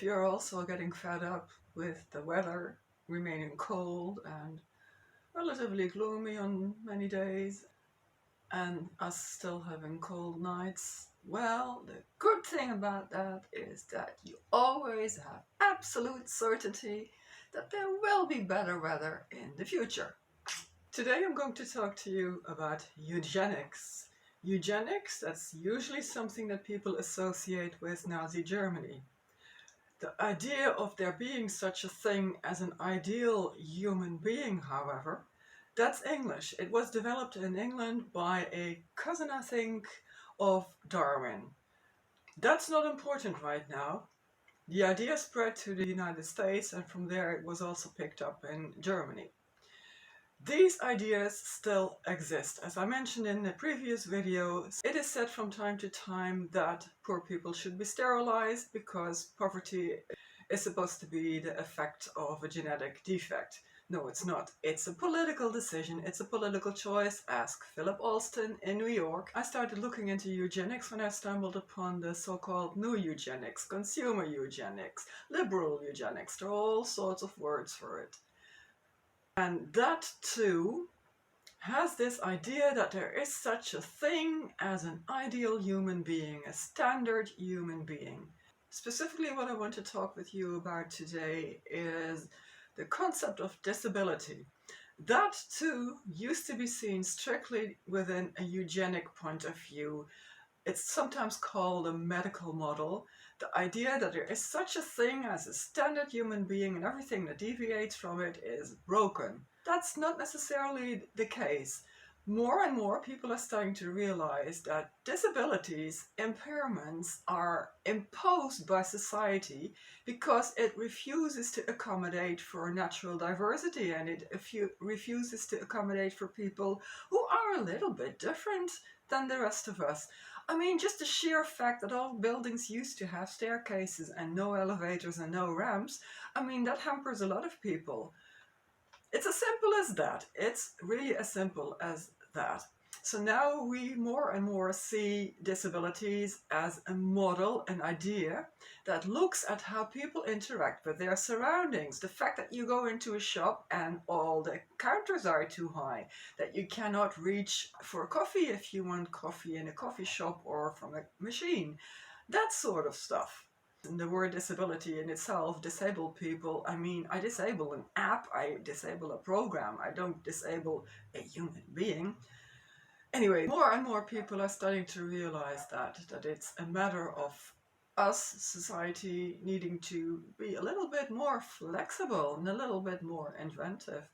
if you're also getting fed up with the weather remaining cold and relatively gloomy on many days, and us still having cold nights, well, the good thing about that is that you always have absolute certainty that there will be better weather in the future. Today I'm going to talk to you about eugenics. Eugenics, that's usually something that people associate with Nazi Germany. The idea of there being such a thing as an ideal human being, however, that's English. It was developed in England by a cousin, I think, of Darwin. That's not important right now. The idea spread to the United States, and from there it was also picked up in Germany. These ideas still exist. As I mentioned in the previous video, it is said from time to time that poor people should be sterilized because poverty is supposed to be the effect of a genetic defect. No, it's not. It's a political decision. It's a political choice. Ask Philip Alston in New York. I started looking into eugenics when I stumbled upon the so-called new eugenics, consumer eugenics, liberal eugenics. There are all sorts of words for it. And that too has this idea that there is such a thing as an ideal human being, a standard human being. Specifically, what I want to talk with you about today is the concept of disability. That too used to be seen strictly within a eugenic point of view. It's sometimes called a medical model. The idea that there is such a thing as a standard human being and everything that deviates from it is broken. That's not necessarily the case. More and more people are starting to realize that disabilities, impairments, are imposed by society because it refuses to accommodate for natural diversity, and it refuses to accommodate for people who are a little bit different than the rest of us. I mean, just the sheer fact that all buildings used to have staircases and no elevators and no ramps, I mean, that hampers a lot of people. It's as simple as that. It's really as simple as that. So now we more and more see disabilities as a model, an idea that looks at how people interact with their surroundings. The fact that you go into a shop and all the counters are too high, that you cannot reach for coffee if you want coffee in a coffee shop or from a machine. That sort of stuff. And the word disability in itself, disabled people, I mean, I disable an app, I disable a program, I don't disable a human being. Anyway, more and more people are starting to realize that it's a matter of us, society, needing to be a little bit more flexible and a little bit more inventive.